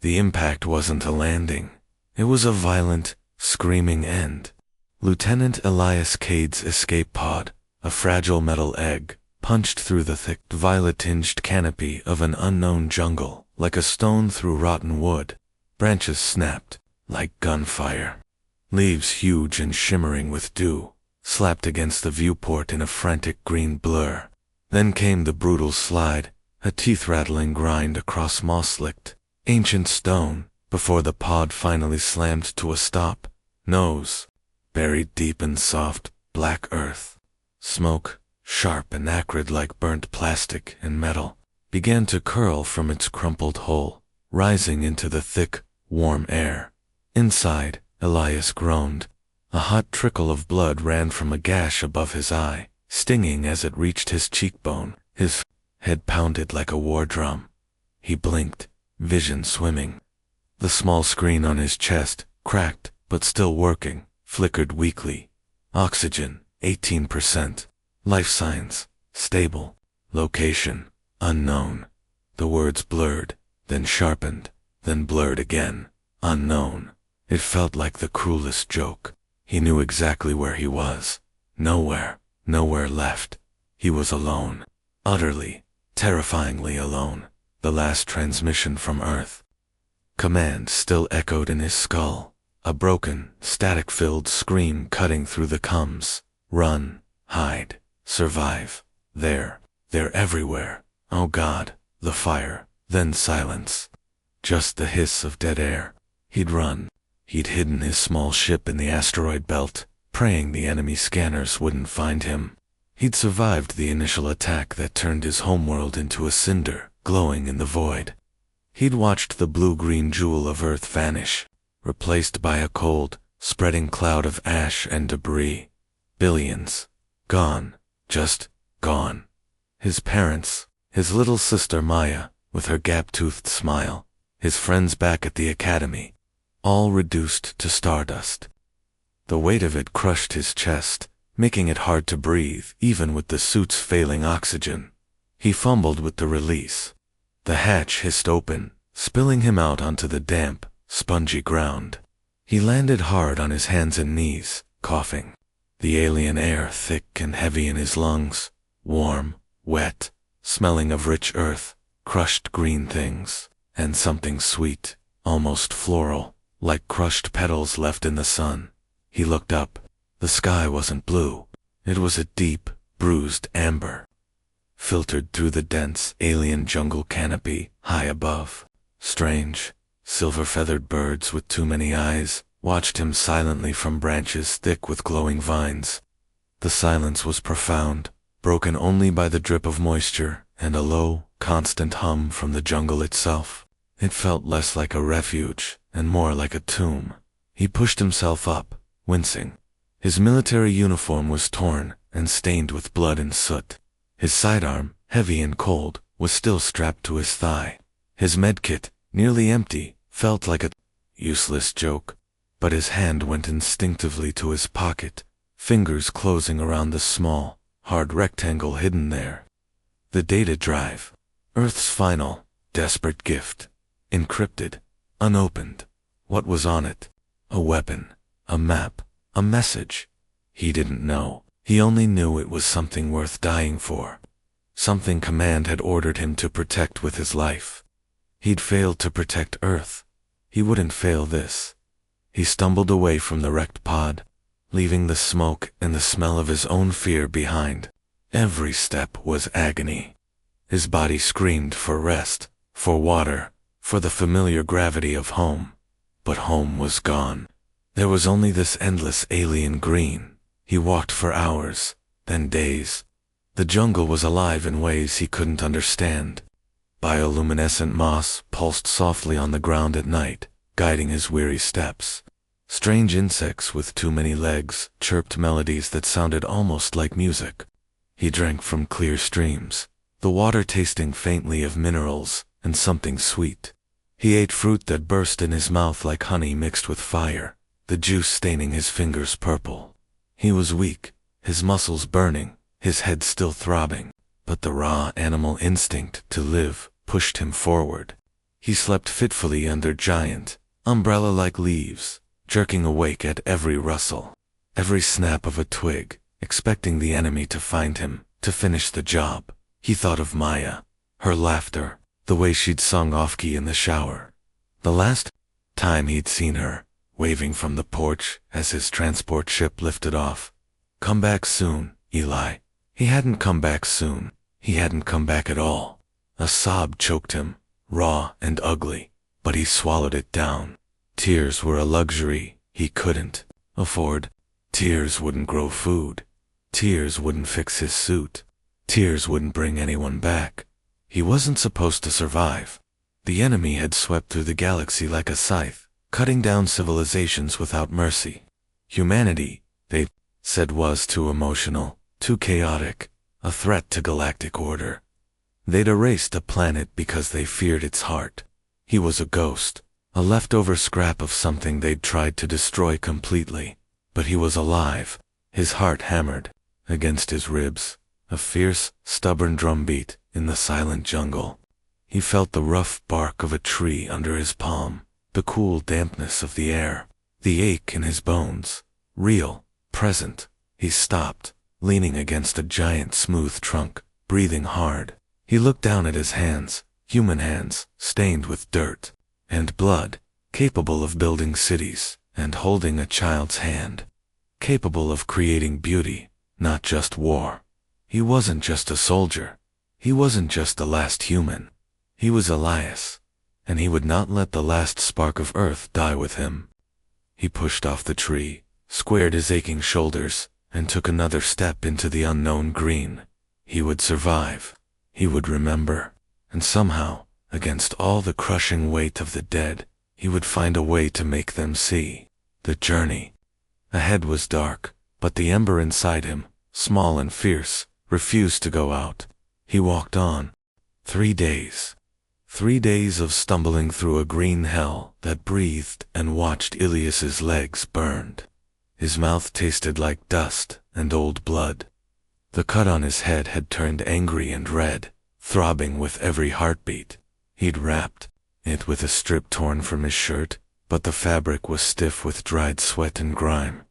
The impact wasn't a landing. It was a violent, screaming end. Lieutenant Elias Cade's escape pod, a fragile metal egg, punched through the thick, violet-tinged canopy of an unknown jungle, like a stone through rotten wood. Branches snapped, like gunfire. Leaves huge and shimmering with dew, slapped against the viewport in a frantic green blur. Then came the brutal slide, a teeth-rattling grind across moss-licked, ancient stone, before the pod finally slammed to a stop, nose buried deep in soft, black earth. Smoke, sharp and acrid like burnt plastic and metal, began to curl from its crumpled hole, rising into the thick, warm air. Inside, Elias groaned. A hot trickle of blood ran from a gash above his eye, stinging as it reached his cheekbone. His head pounded like a war drum. He blinked, vision swimming. The small screen on his chest, cracked but still working, flickered weakly. Oxygen, 18%. Life signs, stable. Location, unknown. The words blurred, then sharpened, then blurred again. Unknown. It felt like the cruelest joke. He knew exactly where he was. Nowhere left. He was alone. Utterly, terrifyingly alone. The last transmission from Earth. Command still echoed in his skull. A broken, static-filled scream cutting through the comms. Run, hide, survive. They're everywhere. Oh God, the fire, then silence. Just the hiss of dead air. He'd run. He'd hidden his small ship in the asteroid belt, praying the enemy scanners wouldn't find him. He'd survived the initial attack that turned his homeworld into a cinder, glowing in the void. He'd watched the blue-green jewel of Earth vanish, replaced by a cold, spreading cloud of ash and debris. Billions. Gone. Just gone. His parents, his little sister Maya, with her gap-toothed smile, his friends back at the academy, all reduced to stardust. The weight of it crushed his chest, making it hard to breathe even with the suit's failing oxygen. He fumbled with the release. The hatch hissed open, spilling him out onto the damp, spongy ground. He landed hard on his hands and knees, coughing. The alien air thick and heavy in his lungs, warm, wet, smelling of rich earth, crushed green things, and something sweet, almost floral, like crushed petals left in the sun. He looked up. The sky wasn't blue. It was a deep, bruised amber. Filtered through the dense, alien jungle canopy, high above. Strange, silver-feathered birds with too many eyes watched him silently from branches thick with glowing vines. The silence was profound, broken only by the drip of moisture and a low, constant hum from the jungle itself. It felt less like a refuge and more like a tomb. He pushed himself up, wincing. His military uniform was torn and stained with blood and soot. His sidearm, heavy and cold, was still strapped to his thigh. His medkit, nearly empty, felt like a useless joke, but his hand went instinctively to his pocket, fingers closing around the small, hard rectangle hidden there. The data drive. Earth's final, desperate gift. Encrypted, unopened. What was on it? A weapon, a map, a message. He didn't know. He only knew it was something worth dying for. Something Command had ordered him to protect with his life. He'd failed to protect Earth. He wouldn't fail this. He stumbled away from the wrecked pod, leaving the smoke and the smell of his own fear behind. Every step was agony. His body screamed for rest, for water, for the familiar gravity of home. But home was gone. There was only this endless alien green. He walked for hours, then days. The jungle was alive in ways he couldn't understand. Bioluminescent moss pulsed softly on the ground at night, guiding his weary steps. Strange insects with too many legs chirped melodies that sounded almost like music. He drank from clear streams, the water tasting faintly of minerals and something sweet. He ate fruit that burst in his mouth like honey mixed with fire, the juice staining his fingers purple. He was weak, his muscles burning, his head still throbbing, but the raw animal instinct to live pushed him forward. He slept fitfully under giant, umbrella-like leaves, jerking awake at every rustle, every snap of a twig, expecting the enemy to find him, to finish the job. He thought of Maya, her laughter, the way she'd sung off-key in the shower. The last time he'd seen her, waving from the porch as his transport ship lifted off. Come back soon, Eli. He hadn't come back soon. He hadn't come back at all. A sob choked him, raw and ugly, but he swallowed it down. Tears were a luxury he couldn't afford. Tears wouldn't grow food. Tears wouldn't fix his suit. Tears wouldn't bring anyone back. He wasn't supposed to survive. The enemy had swept through the galaxy like a scythe, cutting down civilizations without mercy. Humanity, they said, was too emotional, too chaotic, a threat to galactic order. They'd erased a planet because they feared its heart. He was a ghost, a leftover scrap of something they'd tried to destroy completely. But he was alive, his heart hammered against his ribs, a fierce, stubborn drumbeat in the silent jungle. He felt the rough bark of a tree under his palm, the cool dampness of the air, the ache in his bones, real, present. He stopped, leaning against a giant smooth trunk, breathing hard. He looked down at his hands, human hands, stained with dirt and blood, capable of building cities and holding a child's hand, capable of creating beauty, not just war. He wasn't just a soldier. He wasn't just the last human. He was Elias, and he would not let the last spark of earth die with him. He pushed off the tree, squared his aching shoulders, and took another step into the unknown green. He would survive. He would remember. And somehow, against all the crushing weight of the dead, he would find a way to make them see. The journey ahead was dark, but the ember inside him, small and fierce, refused to go out. He walked on. 3 days. 3 days of stumbling through a green hell that breathed and watched Ilias's legs burned. His mouth tasted like dust and old blood. The cut on his head had turned angry and red, throbbing with every heartbeat. He'd wrapped it with a strip torn from his shirt, but the fabric was stiff with dried sweat and grime.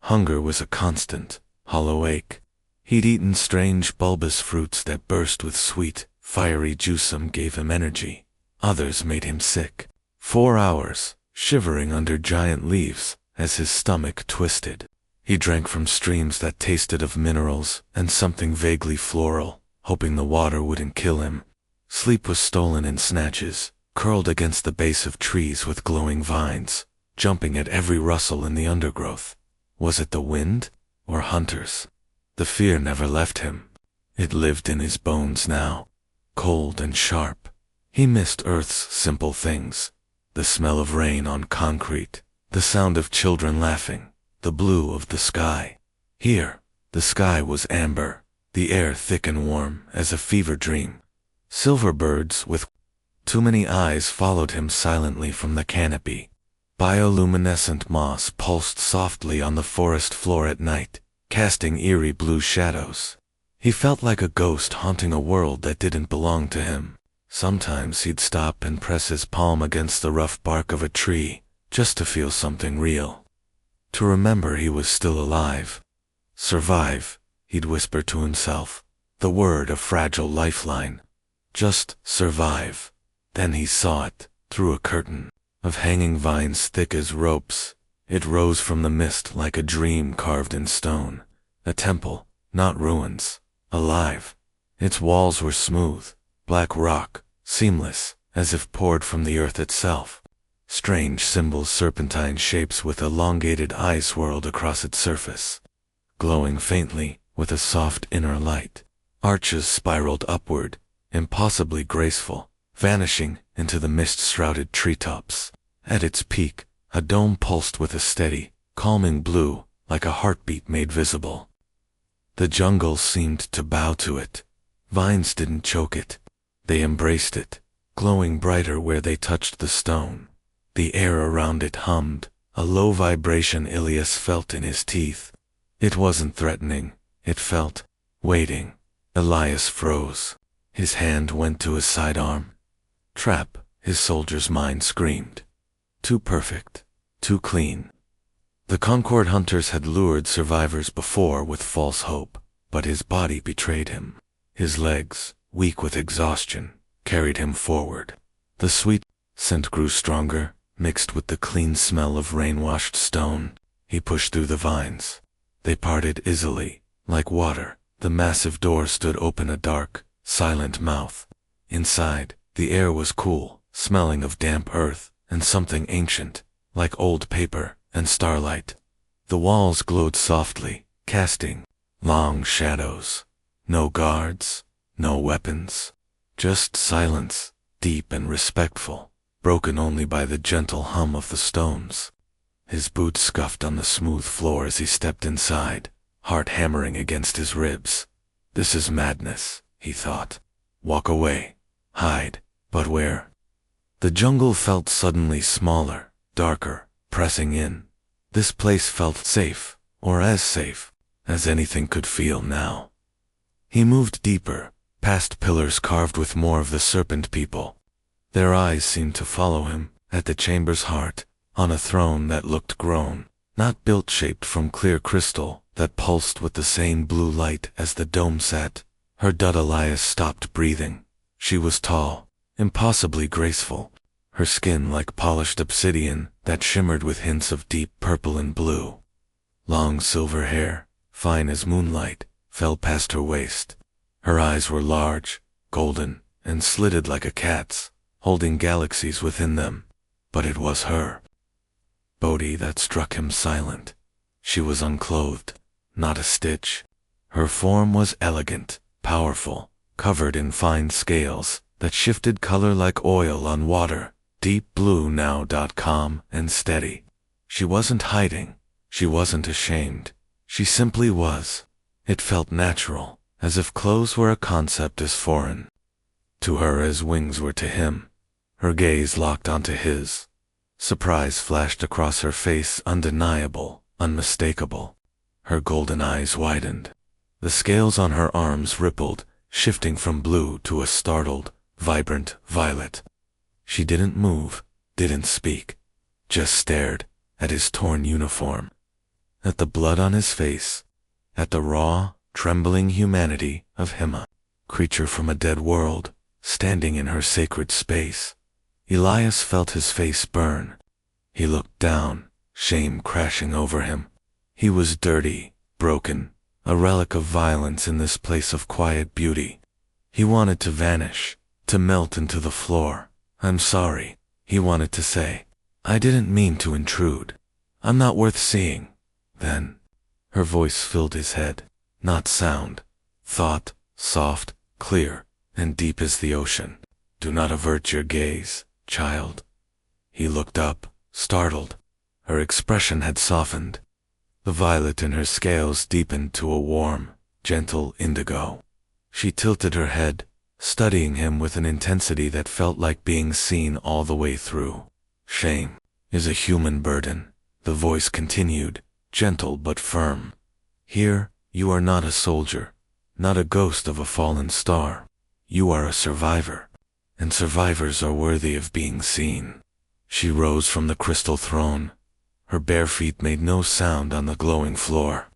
Hunger was a constant, hollow ache. He'd eaten strange bulbous fruits that burst with sweet, fiery juice. Some gave him energy. Others made him sick. 4 hours, shivering under giant leaves, as his stomach twisted. He drank from streams that tasted of minerals and something vaguely floral, hoping the water wouldn't kill him. Sleep was stolen in snatches, curled against the base of trees with glowing vines, jumping at every rustle in the undergrowth. Was it the wind, or hunters? The fear never left him. It lived in his bones now, cold and sharp. He missed Earth's simple things, the smell of rain on concrete, the sound of children laughing, the blue of the sky. Here, the sky was amber, the air thick and warm as a fever dream. Silver birds with too many eyes followed him silently from the canopy. Bioluminescent moss pulsed softly on the forest floor at night, casting eerie blue shadows. He felt like a ghost haunting a world that didn't belong to him. Sometimes he'd stop and press his palm against the rough bark of a tree, just to feel something real. To remember he was still alive. Survive, he'd whisper to himself, the word a fragile lifeline. Just survive. Then he saw it, through a curtain of hanging vines thick as ropes. It rose from the mist like a dream carved in stone. A temple, not ruins. Alive. Its walls were smooth, black rock, seamless, as if poured from the earth itself. Strange symbols, serpentine shapes with elongated eyes swirled across its surface, glowing faintly with a soft inner light. Arches spiraled upward, impossibly graceful, vanishing into the mist-shrouded treetops. At its peak, a dome pulsed with a steady, calming blue, like a heartbeat made visible. The jungle seemed to bow to it. Vines didn't choke it. They embraced it, glowing brighter where they touched the stone. The air around it hummed, a low vibration Ilias felt in his teeth. It wasn't threatening, it felt waiting. Elias froze. His hand went to his sidearm. Trap, His soldier's mind screamed. Too perfect. Too clean. The Concord hunters had lured survivors before with false hope, but his body betrayed him. His legs, weak with exhaustion, carried him forward. The sweet scent grew stronger, mixed with the clean smell of rain-washed stone. He pushed through the vines. They parted easily, like water. The massive door stood open, a dark, silent mouth. Inside, the air was cool, smelling of damp earth and something ancient, like old paper and starlight. The walls glowed softly, casting long shadows. No guards, no weapons, just silence, deep and respectful, broken only by the gentle hum of the stones. His boots scuffed on the smooth floor as he stepped inside, heart hammering against his ribs. This is madness, he thought. Walk away. Hide. But where? The jungle felt suddenly smaller, darker, pressing in. This place felt safe, or as safe as anything could feel now. He moved deeper, past pillars carved with more of the serpent people. Their eyes seemed to follow him, at the chamber's heart, on a throne that looked grown, not built, shaped from clear crystal, that pulsed with the same blue light as the dome sat. Her dud Elias stopped breathing. She was tall, impossibly graceful, her skin like polished obsidian that shimmered with hints of deep purple and blue. Long silver hair, fine as moonlight, fell past her waist. Her eyes were large, golden, and slitted like a cat's, holding galaxies within them. But it was her Bodhi that struck him silent. She was unclothed, not a stitch. Her form was elegant, powerful, covered in fine scales that shifted color like oil on water, deep blue now. Calm and steady. She wasn't hiding. She wasn't ashamed. She simply was. It felt natural, as if clothes were a concept as foreign to her as wings were to him. Her gaze locked onto his. Surprise flashed across her face, undeniable, unmistakable. Her golden eyes widened. The scales on her arms rippled, shifting from blue to a startled, vibrant violet. She didn't move, didn't speak, just stared at his torn uniform, at the blood on his face, at the raw, trembling humanity of him, a creature from a dead world, standing in her sacred space. Elias felt his face burn. He looked down, shame crashing over him. He was dirty, broken, a relic of violence in this place of quiet beauty. He wanted to vanish, to melt into the floor. I'm sorry, he wanted to say. I didn't mean to intrude. I'm not worth seeing. Then, her voice filled his head. Not sound. Thought, soft, clear, and deep as the ocean. Do not avert your gaze, child. He looked up, startled. Her expression had softened. The violet in her scales deepened to a warm, gentle indigo. She tilted her head, studying him with an intensity that felt like being seen all the way through. Shame is a human burden, the voice continued, gentle but firm. Here, you are not a soldier, not a ghost of a fallen star. You are a survivor, and survivors are worthy of being seen. She rose from the crystal throne. Her bare feet made no sound on the glowing floor.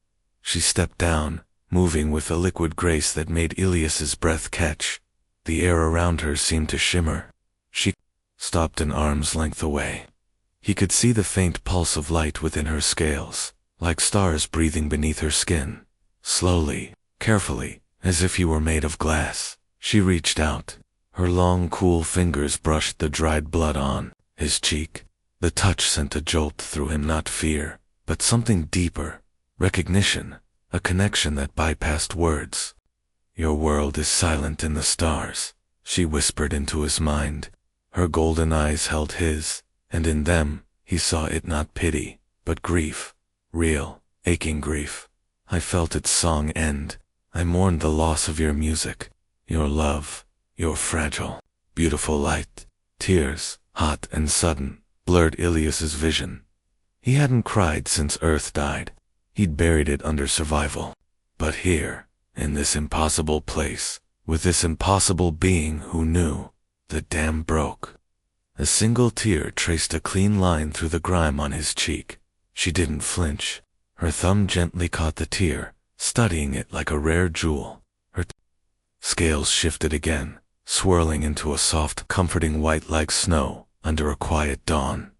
She stepped down, moving with a liquid grace that made Elias's breath catch. The air around her seemed to shimmer. She stopped an arm's length away. He could see the faint pulse of light within her scales, like stars breathing beneath her skin. Slowly, carefully, as if he were made of glass, she reached out. Her long, cool fingers brushed the dried blood on his cheek. The touch sent a jolt through him, not fear, but something deeper, recognition, a connection that bypassed words. Your world is silent in the stars, she whispered into his mind. Her golden eyes held his, and in them, he saw it not pity, but grief. Real, aching grief. I felt its song end. I mourned the loss of your music, your love, your fragile, beautiful light. Tears, hot and sudden, blurred Elias's vision. He hadn't cried since Earth died. He'd buried it under survival. But here, in this impossible place, with this impossible being who knew, the dam broke. A single tear traced a clean line through the grime on his cheek. She didn't flinch. Her thumb gently caught the tear, studying it like a rare jewel. Her scales shifted again, swirling into a soft, comforting white like snow under a quiet dawn.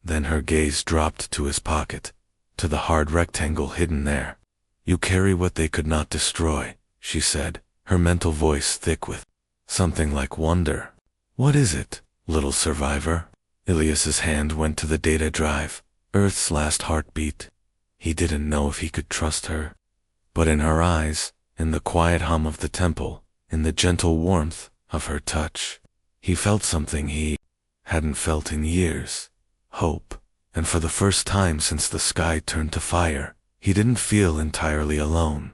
Then her gaze dropped to his pocket, to the hard rectangle hidden there. "You carry what they could not destroy," she said, her mental voice thick with something like wonder. "What is it, little survivor?" Ilias's hand went to the data drive, Earth's last heartbeat. He didn't know if he could trust her. But in her eyes, in the quiet hum of the temple, in the gentle warmth of her touch, he felt something he hadn't felt in years. Hope. And for the first time since the sky turned to fire, he didn't feel entirely alone.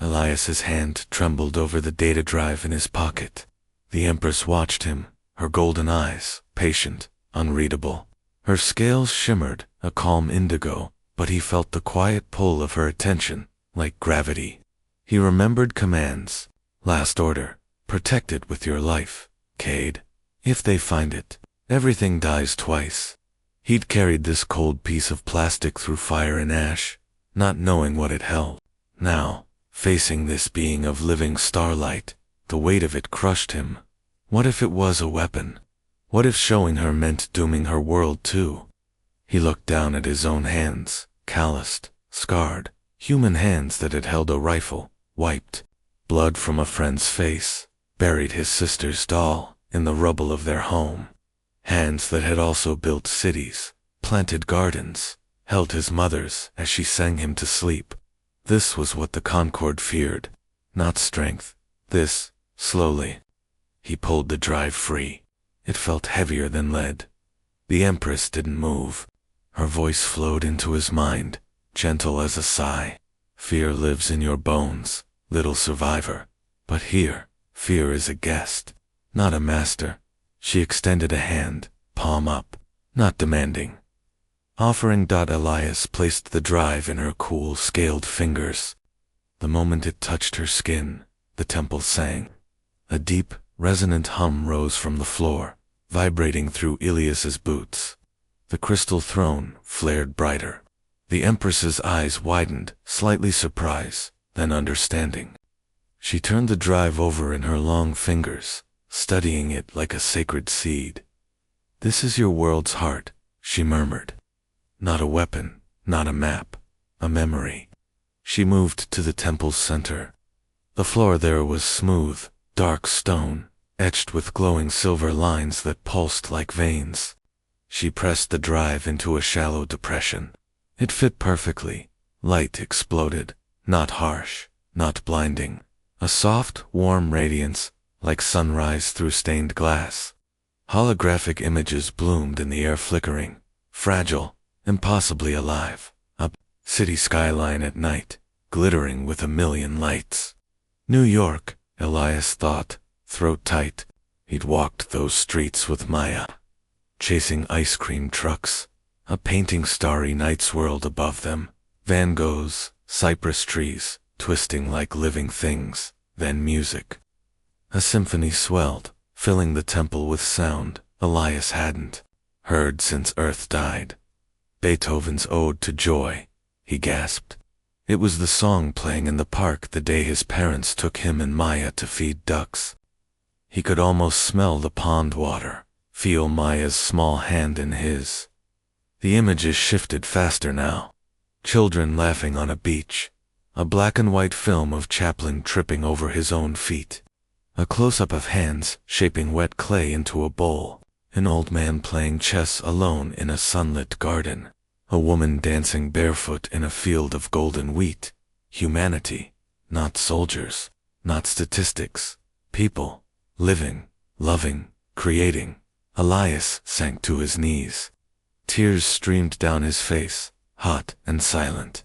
Elias's hand trembled over the data drive in his pocket. The Empress watched him, her golden eyes, patient, unreadable. Her scales shimmered, a calm indigo, but he felt the quiet pull of her attention, like gravity. He remembered commands. Last order, protect it with your life, Cade. If they find it, everything dies twice. He'd carried this cold piece of plastic through fire and ash, not knowing what it held. Now, facing this being of living starlight, the weight of it crushed him. What if it was a weapon? What if showing her meant dooming her world too? He looked down at his own hands, calloused, scarred, human hands that had held a rifle, wiped blood from a friend's face, buried his sister's doll in the rubble of their home. Hands that had also built cities, planted gardens, held his mother's as she sang him to sleep. This was what the Concord feared, not strength. This, slowly. He pulled the drive free. It felt heavier than lead. The Empress didn't move. Her voice flowed into his mind, gentle as a sigh. "Fear lives in your bones, little survivor. But here, fear is a guest, not a master." She extended a hand, palm up, not demanding. Offering. Elias placed the drive in her cool, scaled fingers. The moment it touched her skin, the temple sang. A deep, resonant hum rose from the floor, vibrating through Ilias's boots. The crystal throne flared brighter. The Empress's eyes widened, slightly surprised, then understanding. She turned the drive over in her long fingers, studying it like a sacred seed. "This is your world's heart," she murmured. "Not a weapon, not a map, a memory." She moved to the temple's center. The floor there was smooth, dark stone, etched with glowing silver lines that pulsed like veins. She pressed the drive into a shallow depression. It fit perfectly. Light exploded, not harsh, not blinding. A soft, warm radiance, like sunrise through stained glass. Holographic images bloomed in the air, flickering, fragile, impossibly alive. A city skyline at night, glittering with a million lights. New York, Elias thought, throat tight. He'd walked those streets with Maya, chasing ice cream trucks. A painting starry night's world above them. Van Goghs, cypress trees, twisting like living things. Then music. A symphony swelled, filling the temple with sound Elias hadn't heard since Earth died. Beethoven's Ode to Joy, he gasped. It was the song playing in the park the day his parents took him and Maya to feed ducks. He could almost smell the pond water, feel Maya's small hand in his. The images shifted faster now. Children laughing on a beach. A black and white film of Chaplin tripping over his own feet. A close-up of hands shaping wet clay into a bowl. An old man playing chess alone in a sunlit garden. A woman dancing barefoot in a field of golden wheat. Humanity, not soldiers, not statistics. People, living, loving, creating. Elias sank to his knees. Tears streamed down his face, hot and silent.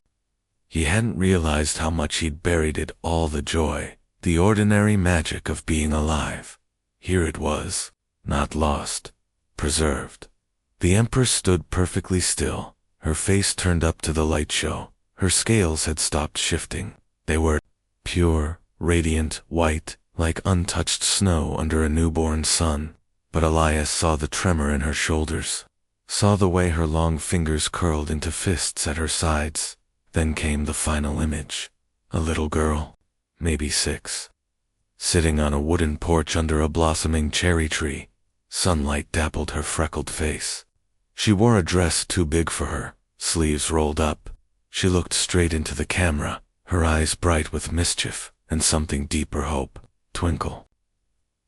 He hadn't realized how much he'd buried it all, the joy, the ordinary magic of being alive. Here it was, not lost, preserved. The Empress stood perfectly still, her face turned up to the light show. Her scales had stopped shifting. They were pure, radiant, white, like untouched snow under a newborn sun. but Elias saw the tremor in her shoulders, saw the way her long fingers curled into fists at her sides. Then came the final image. A little girl, maybe 6, sitting on a wooden porch under a blossoming cherry tree. Sunlight dappled her freckled face. She wore a dress too big for her, sleeves rolled up. She looked straight into the camera, her eyes bright with mischief and something deeper hope. Twinkle,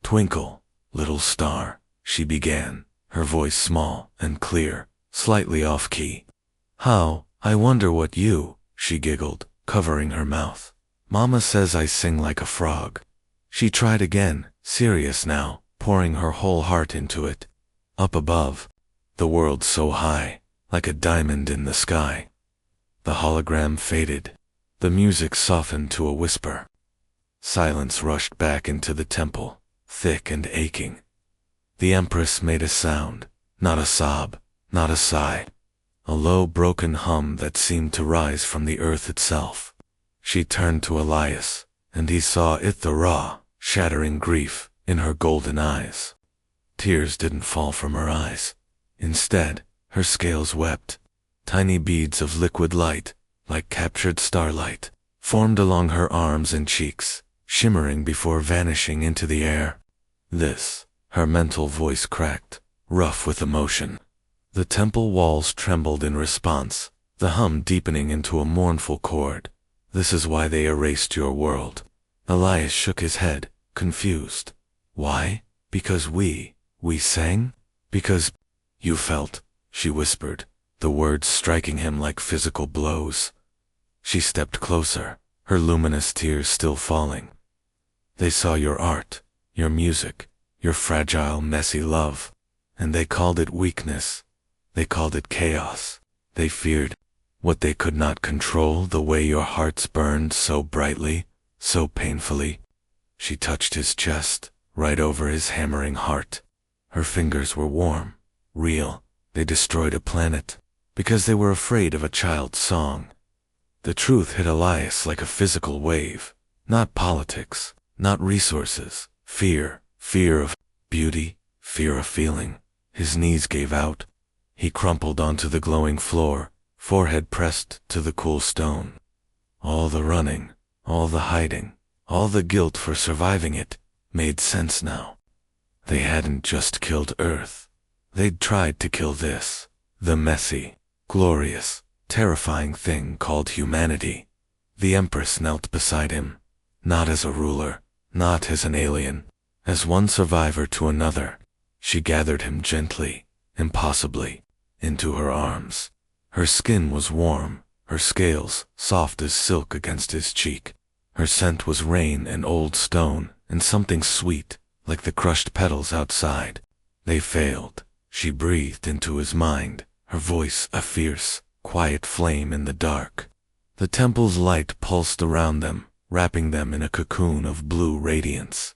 twinkle, little star, she began, her voice small and clear, slightly off-key. How, I wonder what you, she giggled, covering her mouth. Mama says I sing like a frog. She tried again, serious now, pouring her whole heart into it. Up above, the world so high, like a diamond in the sky. The hologram faded. The music softened to a whisper. Silence rushed back into the temple, thick and aching. The Empress made a sound, not a sob, not a sigh. A low broken hum that seemed to rise from the earth itself. She turned to Elias, and he saw it, the raw, shattering grief in her golden eyes. Tears didn't fall from her eyes. Instead, her scales wept. Tiny beads of liquid light, like captured starlight, formed along her arms and cheeks, shimmering before vanishing into the air. This, her mental voice cracked, rough with emotion. The temple walls trembled in response, the hum deepening into a mournful chord. This is why they erased your world. Elias shook his head, confused. Why? Because we sang? Because you felt, she whispered, the words striking him like physical blows. She stepped closer, her luminous tears still falling. They saw your art, your music, your fragile, messy love, and they called it weakness. They called it chaos. They feared what they could not control, the way your hearts burned so brightly, so painfully. She touched his chest, right over his hammering heart. Her fingers were warm, real. They destroyed a planet, because they were afraid of a child's song. The truth hit Elias like a physical wave. Not politics, not resources. Fear of beauty, fear of feeling. His knees gave out. He crumpled onto the glowing floor, forehead pressed to the cool stone. All the running, all the hiding, all the guilt for surviving it, made sense now. They hadn't just killed Earth. They'd tried to kill this, the messy, glorious, terrifying thing called humanity. The Empress knelt beside him, not as a ruler, not as an alien, as one survivor to another. She gathered him gently, impossibly, into her arms. Her skin was warm, her scales soft as silk against his cheek. Her scent was rain and old stone, and something sweet, like the crushed petals outside. They failed. She breathed into his mind, her voice a fierce, quiet flame in the dark. The temple's light pulsed around them, wrapping them in a cocoon of blue radiance.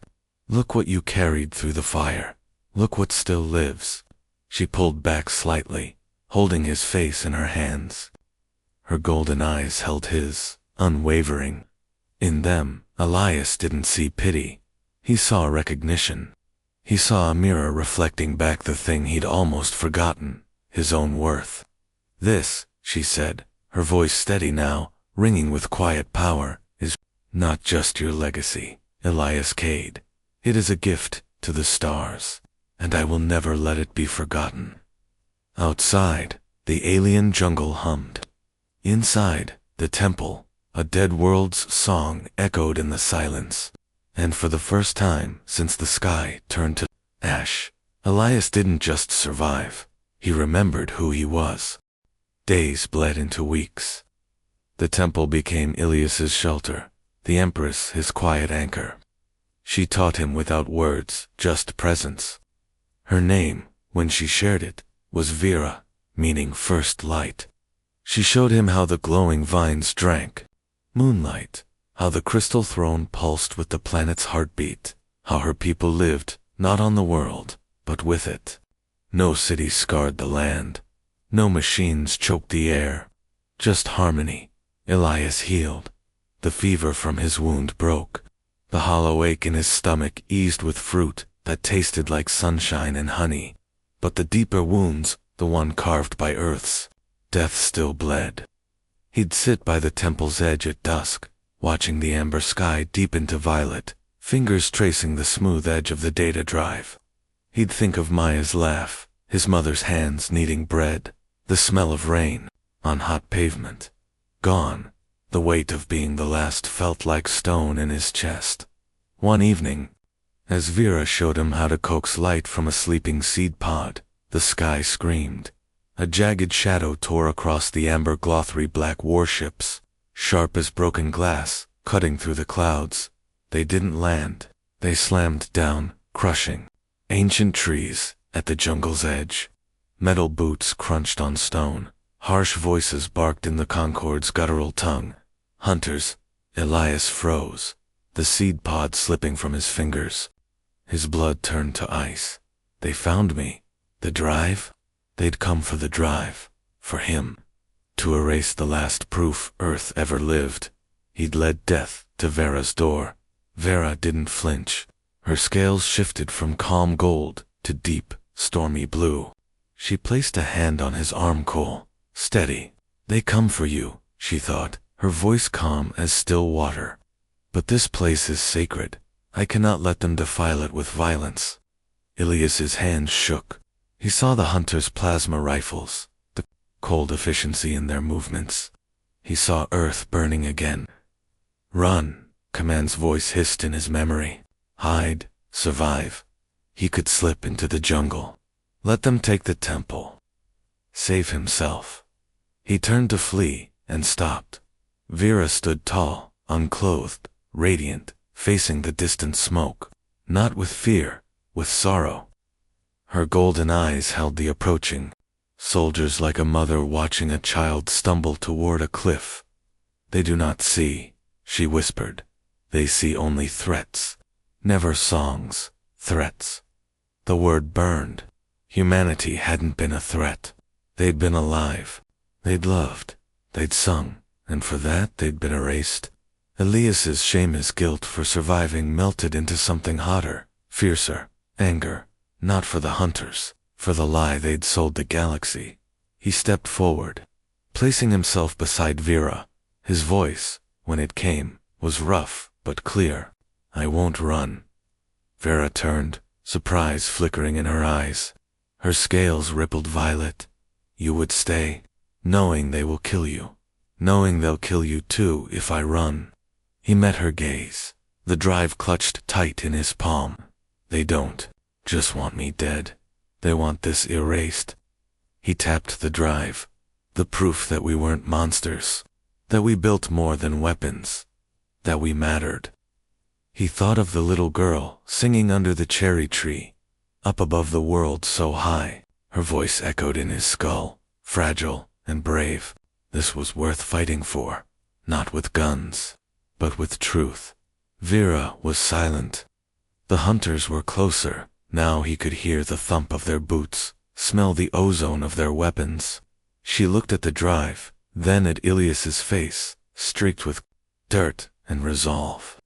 Look what you carried through the fire. Look what still lives. She pulled back slightly, holding his face in her hands. Her golden eyes held his, unwavering. In them, Elias didn't see pity. He saw recognition. He saw a mirror reflecting back the thing he'd almost forgotten, his own worth. This, she said, her voice steady now, ringing with quiet power, is not just your legacy, Elias Cade. It is a gift to the stars, and I will never let it be forgotten. Outside, the alien jungle hummed. Inside, the temple, a dead world's song echoed in the silence. And for the first time since the sky turned to ash, Elias didn't just survive. He remembered who he was. Days bled into weeks. The temple became Ilias's shelter, the Empress his quiet anchor. She taught him without words, just presence. Her name, when she shared it, was Vera, meaning first light. She showed him how the glowing vines drank moonlight, how the crystal throne pulsed with the planet's heartbeat, how her people lived, not on the world, but with it. No cities scarred the land. No machines choked the air. Just harmony. Elias healed. The fever from his wound broke. The hollow ache in his stomach eased with fruit, that tasted like sunshine and honey. But the deeper wounds, the one carved by Earth's death, still bled. He'd sit by the temple's edge at dusk, watching the amber sky deepen to violet, fingers tracing the smooth edge of the data drive. He'd think of Maya's laugh, his mother's hands kneading bread, the smell of rain on hot pavement. Gone. The weight of being the last felt like stone in his chest. One evening, as Vera showed him how to coax light from a sleeping seed pod, the sky screamed. A jagged shadow tore across the amber glothery black warships, sharp as broken glass, cutting through the clouds. They didn't land. They slammed down, crushing. Ancient trees, at the jungle's edge. Metal boots crunched on stone. Harsh voices barked in the Concorde's guttural tongue. Hunters. Elias froze, the seed pod slipping from his fingers. His blood turned to ice. They found me. The drive? They'd come for the drive. For him. To erase the last proof Earth ever lived. He'd led death to Vera's door. Vera didn't flinch. Her scales shifted from calm gold to deep, stormy blue. She placed a hand on his arm. Cool. Steady. They come for you, she thought, her voice calm as still water. But this place is sacred. I cannot let them defile it with violence. Ilias's hands shook. He saw the hunters' plasma rifles, the cold efficiency in their movements. He saw Earth burning again. Run, Command's voice hissed in his memory. Hide, survive. He could slip into the jungle. Let them take the temple. Save himself. He turned to flee, and stopped. Vera stood tall, unclothed, radiant, facing the distant smoke. Not with fear, with sorrow. Her golden eyes held the approaching soldiers like a mother watching a child stumble toward a cliff. They do not see, she whispered. They see only threats. Never songs, threats. The word burned. Humanity hadn't been a threat. They'd been alive. They'd loved. They'd sung. And for that they'd been erased. Elias's shame, his guilt for surviving melted into something hotter, fiercer, anger. Not for the hunters, for the lie they'd sold the galaxy. He stepped forward, placing himself beside Vera. His voice, when it came, was rough but clear. I won't run. Vera turned, surprise flickering in her eyes. Her scales rippled violet. You would stay, knowing they will kill you. Knowing they'll kill you too if I run. He met her gaze. The drive clutched tight in his palm. They don't just want me dead. They want this erased. He tapped the drive. The proof that we weren't monsters. That we built more than weapons. That we mattered. He thought of the little girl singing under the cherry tree. Up above the world so high. Her voice echoed in his skull. Fragile and brave. This was worth fighting for. Not with guns, but with truth. Vera was silent. The hunters were closer. Now he could hear the thump of their boots, smell the ozone of their weapons. She looked at the drive, then at Ilias's face, streaked with dirt and resolve.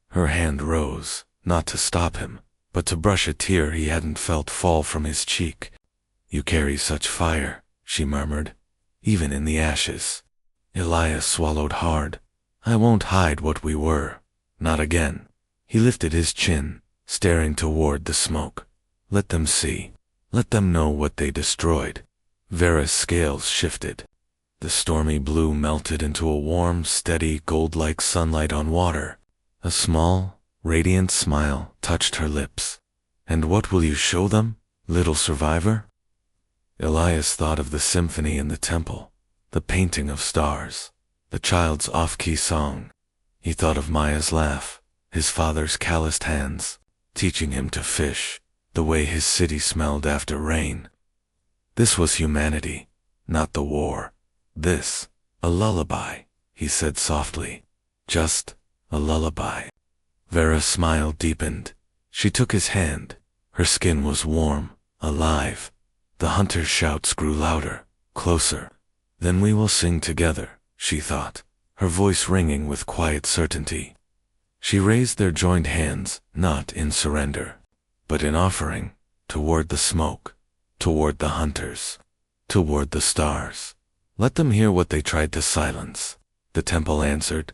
Her hand rose, not to stop him, but to brush a tear he hadn't felt fall from his cheek. You carry such fire, she murmured, even in the ashes. Elias swallowed hard. I won't hide what we were. Not again. He lifted his chin, staring toward the smoke. Let them see. Let them know what they destroyed. Vera's scales shifted. The stormy blue melted into a warm, steady, gold-like sunlight on water. A small, radiant smile touched her lips. And what will you show them, little survivor? Elias thought of the symphony in the temple, the painting of stars, the child's off-key song. He thought of Maya's laugh, his father's calloused hands, teaching him to fish, the way his city smelled after rain. This was humanity, not the war. This, a lullaby, he said softly. Just a lullaby. Vera's smile deepened. She took his hand. Her skin was warm, alive. The hunter's shouts grew louder, closer. Then we will sing together, she thought, her voice ringing with quiet certainty. She raised their joined hands, not in surrender, but in offering, toward the smoke, toward the hunters, toward the stars. Let them hear what they tried to silence. The temple answered.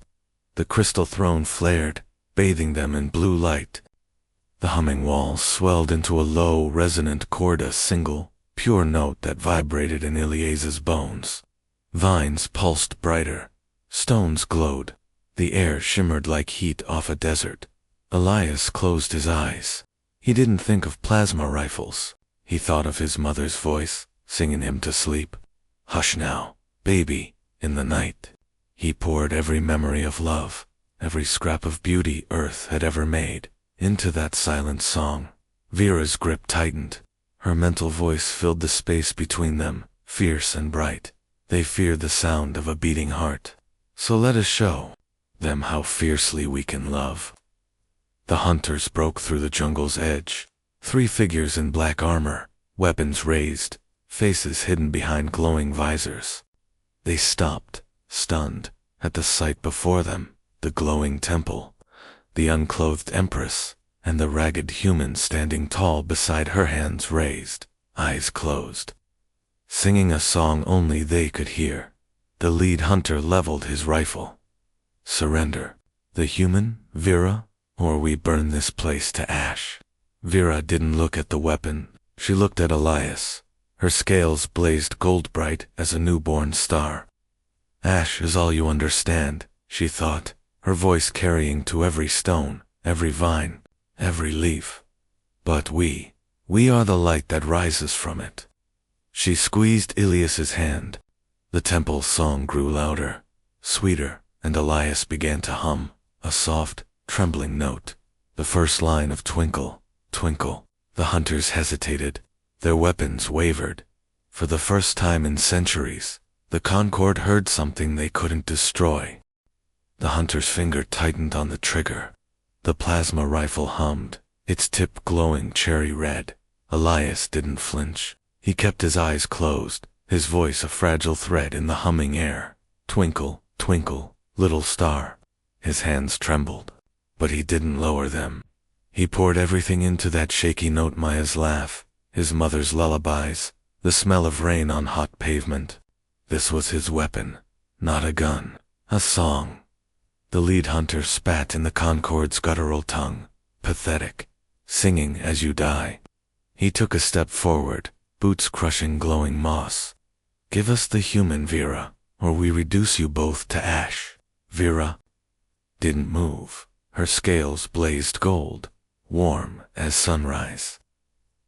The crystal throne flared, bathing them in blue light. The humming walls swelled into a low, resonant chord, a single, pure note that vibrated in Ilias's bones. Vines pulsed brighter. Stones glowed. The air shimmered like heat off a desert. Elias closed his eyes. He didn't think of plasma rifles. He thought of his mother's voice, singing him to sleep. Hush now, baby, in the night. He poured every memory of love, every scrap of beauty Earth had ever made, into that silent song. Vera's grip tightened. Her mental voice filled the space between them, fierce and bright. They feared the sound of a beating heart. So let us show them how fiercely we can love. The hunters broke through the jungle's edge. 3 figures in black armor, weapons raised, faces hidden behind glowing visors. They stopped, stunned, at the sight before them, the glowing temple, the unclothed Empress, and the ragged human standing tall beside her, hands raised, eyes closed, singing a song only they could hear. The lead hunter leveled his rifle. Surrender. The human, Vera, or we burn this place to ash. Vera didn't look at the weapon. She looked at Elias. Her scales blazed gold bright as a newborn star. Ash is all you understand, she thought, her voice carrying to every stone, every vine, every leaf. But we are the light that rises from it. She squeezed Ilias's hand. The temple song grew louder, sweeter, and Elias began to hum, a soft, trembling note. The first line of Twinkle, Twinkle. The hunters hesitated. Their weapons wavered. For the first time in centuries, the Concord heard something they couldn't destroy. The hunter's finger tightened on the trigger. The plasma rifle hummed, its tip glowing cherry red. Elias didn't flinch. He kept his eyes closed, his voice a fragile thread in the humming air. Twinkle, twinkle, little star. His hands trembled, but he didn't lower them. He poured everything into that shaky note: Maya's laugh, his mother's lullabies, the smell of rain on hot pavement. This was his weapon, not a gun, a song. The lead hunter spat in the Concord's guttural tongue, pathetic, singing as you die. He took a step forward, boots crushing glowing moss. Give us the human, Vera, or we reduce you both to ash. Vera didn't move. Her scales blazed gold, warm as sunrise.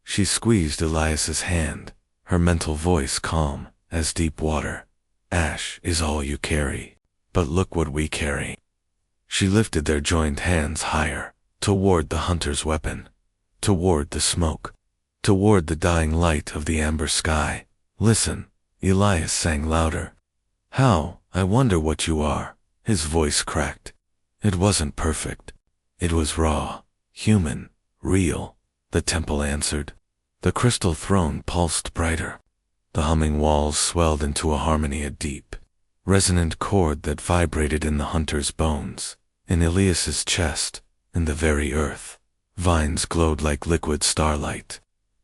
She squeezed Elias's hand, her mental voice calm as deep water. Ash is all you carry, but look what we carry. She lifted their joined hands higher, toward the hunter's weapon, toward the smoke, toward the dying light of the amber sky. Listen, Elias sang louder. How, I wonder what you are. His voice cracked. It wasn't perfect. It was raw, human, real. The temple answered. The crystal throne pulsed brighter. The humming walls swelled into a harmony, a deep, resonant chord that vibrated in the hunter's bones, in Elias's chest, in the very earth. Vines glowed like liquid starlight.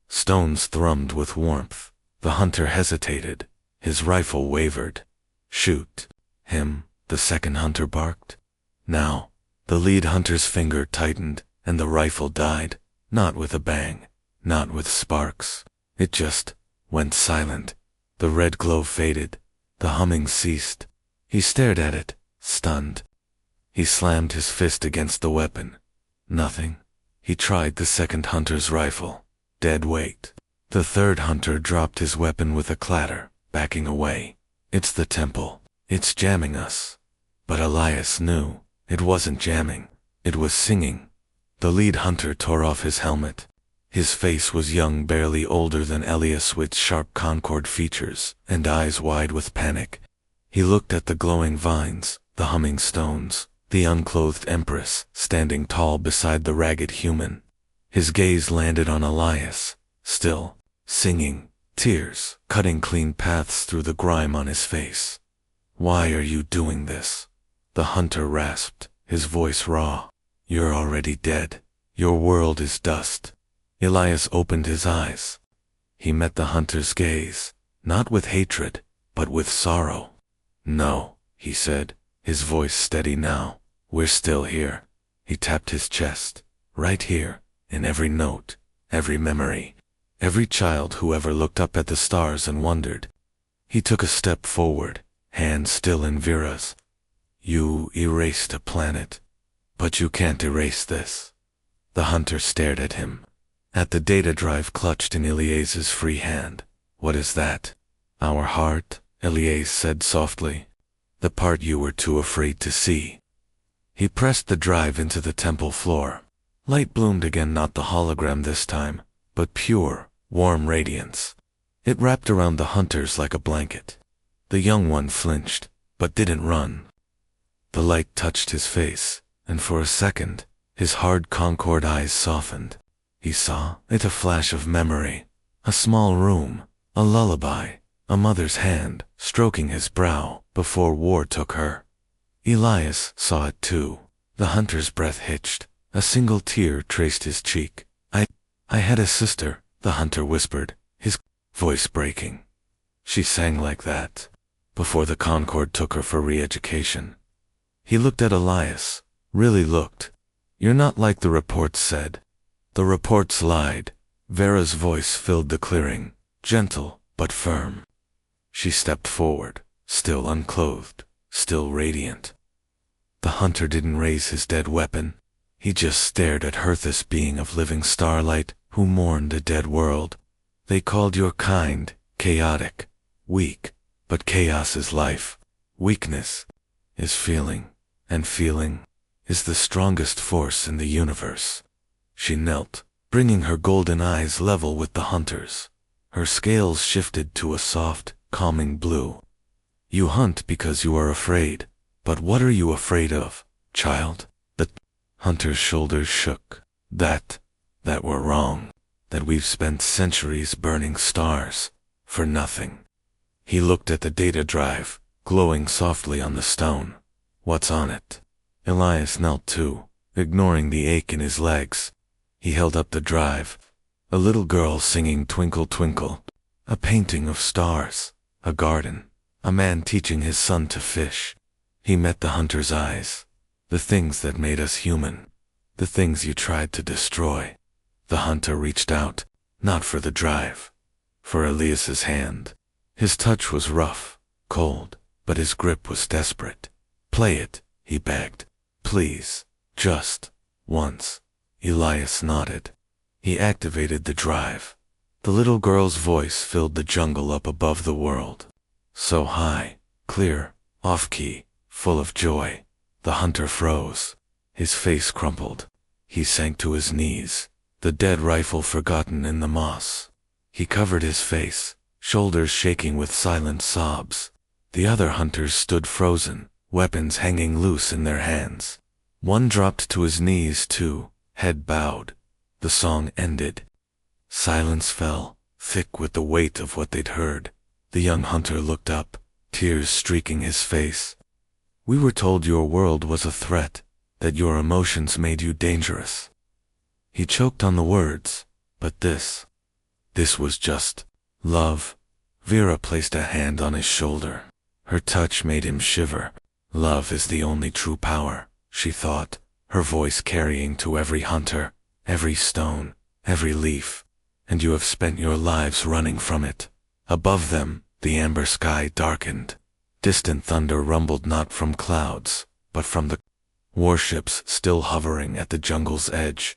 Stones thrummed with warmth. The hunter hesitated. His rifle wavered. Shoot him, the second hunter barked. Now, the lead hunter's finger tightened, and the rifle died, not with a bang, not with sparks. It just went silent. The red glow faded. The humming ceased. He stared at it, stunned. He slammed his fist against the weapon. Nothing. He tried the second hunter's rifle. Dead weight. The third hunter dropped his weapon with a clatter, backing away. It's the temple. It's jamming us. But Elias knew. It wasn't jamming. It was singing. The lead hunter tore off his helmet. His face was young, barely older than Elias, with sharp Concord features and eyes wide with panic. He looked at the glowing vines, the humming stones, the unclothed Empress standing tall beside the ragged human. His gaze landed on Elias, still, singing, tears cutting clean paths through the grime on his face. Why are you doing this? The hunter rasped, his voice raw. You're already dead. Your world is dust. Elias opened his eyes. He met the hunter's gaze, not with hatred, but with sorrow. "No," he said, his voice steady now. "We're still here." He tapped his chest. "Right here, in every note, every memory, every child who ever looked up at the stars and wondered." He took a step forward, hand still in Vera's. "You erased a planet, but you can't erase this." The hunter stared at him, at the data drive clutched in Elias's free hand. "What is that?" "Our heart," Elias said softly. "The part you were too afraid to see." He pressed the drive into the temple floor. Light bloomed again, not the hologram this time, but pure, warm radiance. It wrapped around the hunters like a blanket. The young one flinched, but didn't run. The light touched his face, and for a second, his hard Concord eyes softened. He saw it, a flash of memory, a small room, a lullaby, a mother's hand stroking his brow before war took her. Elias saw it too. The hunter's breath hitched. A single tear traced his cheek. I had a sister," the hunter whispered, his voice breaking. "She sang like that, before the Concord took her for re-education." He looked at Elias, really looked. "You're not like the reports said." "The reports lied." Vera's voice filled the clearing, gentle but firm. She stepped forward, still unclothed, still radiant. The hunter didn't raise his dead weapon. He just stared at her, this being of living starlight who mourned a dead world. "They called your kind chaotic, weak, but chaos is life. Weakness is feeling, and feeling is the strongest force in the universe." She knelt, bringing her golden eyes level with the hunter's. Her scales shifted to a soft, calming blue. "You hunt because you are afraid, but what are you afraid of, child?" The hunter's shoulders shook. That we're wrong. That we've spent centuries burning stars for nothing." He looked at the data drive, glowing softly on the stone. "What's on it?" Elias knelt too, ignoring the ache in his legs. He held up the drive. A little girl singing Twinkle Twinkle. A painting of stars. A garden. A man teaching his son to fish. He met the hunter's eyes. "The things that made us human. The things you tried to destroy." The hunter reached out, not for the drive, for Elias's hand. His touch was rough, cold, but his grip was desperate. "Play it," he begged. "Please, just once." Elias nodded. He activated the drive. The little girl's voice filled the jungle up above the world. So high, clear, off-key, full of joy. The hunter froze. His face crumpled. He sank to his knees, the dead rifle forgotten in the moss. He covered his face, shoulders shaking with silent sobs. The other hunters stood frozen, weapons hanging loose in their hands. One dropped to his knees too, head bowed. The song ended. Silence fell, thick with the weight of what they'd heard. The young hunter looked up, tears streaking his face. "We were told your world was a threat, that your emotions made you dangerous." He choked on the words, but this was just love. Vera placed a hand on his shoulder. Her touch made him shiver. "Love is the only true power," she thought, her voice carrying to every hunter, every stone, every leaf. "And you have spent your lives running from it." Above them, the amber sky darkened. Distant thunder rumbled not from clouds, but from the warships still hovering at the jungle's edge.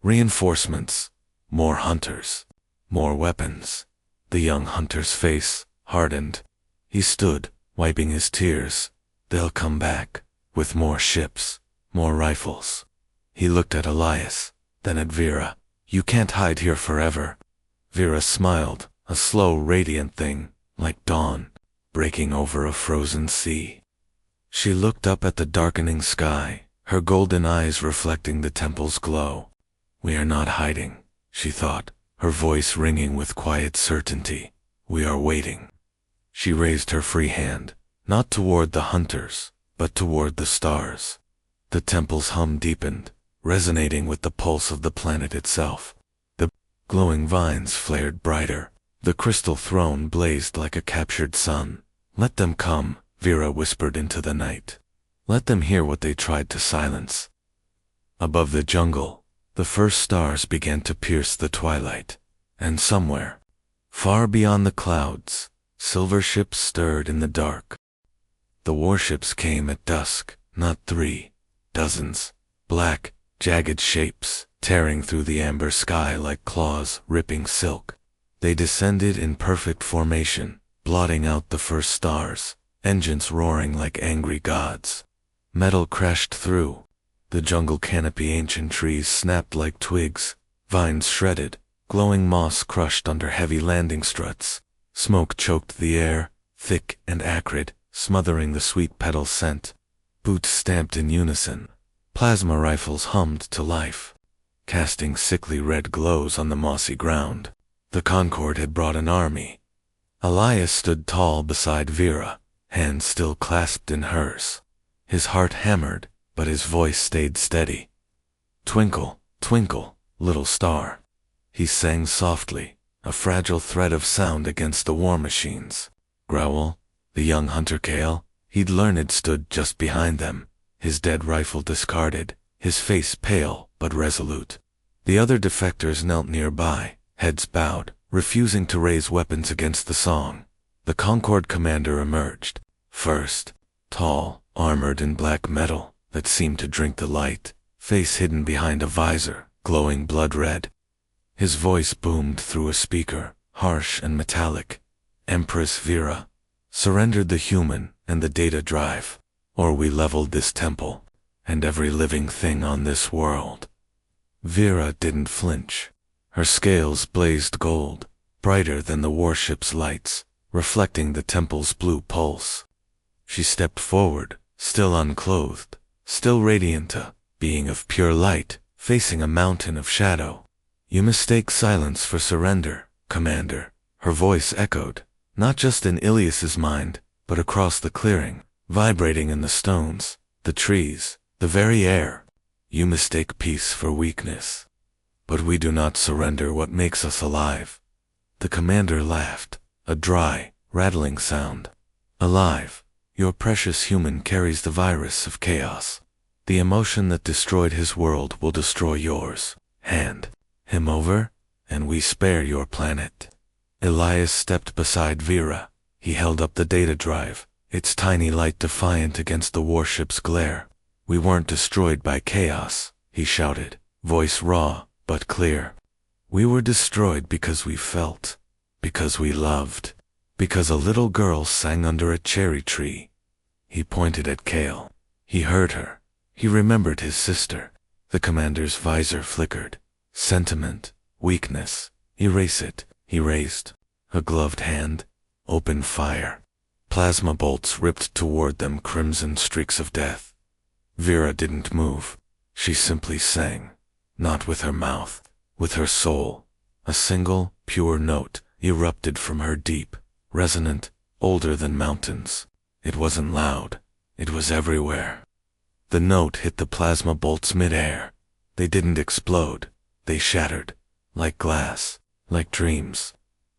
Reinforcements, more hunters, more weapons. The young hunter's face hardened. He stood, wiping his tears. "They'll come back, with more ships, more rifles." He looked at Elias, then at Vera. "You can't hide here forever." Vera smiled, a slow, radiant thing, like dawn, breaking over a frozen sea. She looked up at the darkening sky, her golden eyes reflecting the temple's glow. "We are not hiding," she thought, her voice ringing with quiet certainty. "We are waiting." She raised her free hand, not toward the hunters, but toward the stars. The temple's hum deepened, resonating with the pulse of the planet itself. The Glowing vines flared brighter. The crystal throne blazed like a captured sun. Let them come, Vera whispered into the night. Let them hear what they tried to silence. Above the jungle, the first stars began to pierce the twilight. And somewhere, far beyond the clouds, silver ships stirred in the dark. The warships came at dusk, not 3, dozens, black, jagged shapes, tearing through the amber sky like claws ripping silk. They descended in perfect formation, blotting out the first stars, engines roaring like angry gods. Metal crashed through. The jungle canopy, ancient trees snapped like twigs, vines shredded, glowing moss crushed under heavy landing struts. Smoke choked the air, thick and acrid, smothering the sweet petal scent. Boots stamped in unison. Plasma rifles hummed to life, casting sickly red glows on the mossy ground. The Concord had brought an army. Elias stood tall beside Vera, hands still clasped in hers. His heart hammered, but his voice stayed steady. Twinkle, twinkle, little star. He sang softly, a fragile thread of sound against the war machines. Growl, the young hunter Kale, he'd learned, stood just behind them, his dead rifle discarded, his face pale but resolute. The other defectors knelt nearby, heads bowed, refusing to raise weapons against the song. The Concord commander emerged, first, tall, armored in black metal that seemed to drink the light, face hidden behind a visor, glowing blood red. His voice boomed through a speaker, harsh and metallic. Empress Vera, surrendered the human and the data drive, or we leveled this temple, and every living thing on this world. Vera didn't flinch. Her scales blazed gold, brighter than the warship's lights, reflecting the temple's blue pulse. She stepped forward, still unclothed, still radiant, a being of pure light, facing a mountain of shadow. You mistake silence for surrender, Commander. Her voice echoed, not just in Ilias's mind, but across the clearing, vibrating in the stones, the trees, the very air. You mistake peace for weakness. But we do not surrender what makes us alive. The commander laughed, a dry, rattling sound. Alive, your precious human carries the virus of chaos. The emotion that destroyed his world will destroy yours. Hand him over, and we spare your planet. Elias stepped beside Vera. He held up the data drive, its tiny light defiant against the warship's glare. We weren't destroyed by chaos, he shouted, voice raw but clear. We were destroyed because we felt, because we loved, because a little girl sang under a cherry tree. He pointed at Kale. He heard her. He remembered his sister. The commander's visor flickered. Sentiment, weakness, erase it, he raised. A gloved hand, open fire. Plasma bolts ripped toward them, crimson streaks of death. Vera didn't move. She simply sang, not with her mouth, with her soul. A single, pure note erupted from her deep, resonant, older than mountains. It wasn't loud. It was everywhere. The note hit the plasma bolts mid-air. They didn't explode. They shattered, like glass, like dreams.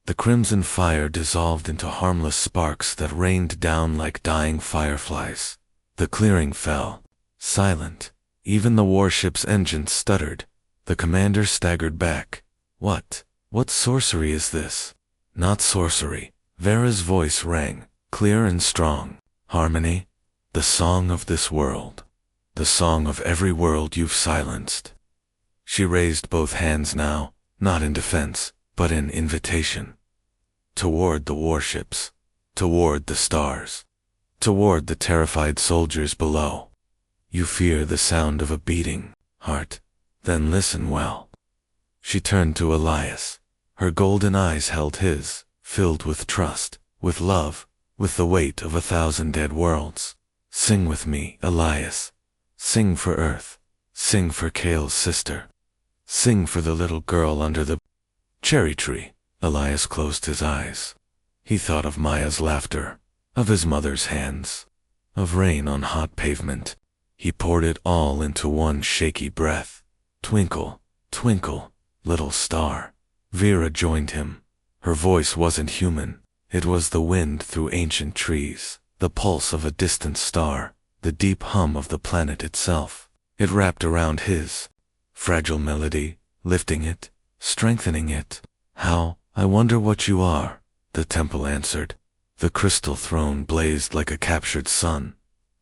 The crimson fire dissolved into harmless sparks that rained down like dying fireflies. The clearing fell, silent. Even the warship's engines stuttered. The commander staggered back. What sorcery is this? Not sorcery. Vera's voice rang, clear and strong. Harmony, the song of this world. The song of every world you've silenced. She raised both hands now, not in defense, but in invitation. Toward the warships, toward the stars, toward the terrified soldiers below. You fear the sound of a beating heart, then listen well. She turned to Elias. Her golden eyes held his, filled with trust, with love, with the weight of 1,000 dead worlds. Sing with me, Elias. Sing for Earth. Sing for Kale's sister. Sing for the little girl under the cherry tree. Elias closed his eyes. He thought of Maya's laughter, of his mother's hands, of rain on hot pavement. He poured it all into one shaky breath. Twinkle, twinkle, little star. Vera joined him. Her voice wasn't human. It was the wind through ancient trees, the pulse of a distant star, the deep hum of the planet itself. It wrapped around his fragile melody, lifting it, strengthening it. "How, I wonder what you are," the temple answered. The crystal throne blazed like a captured sun.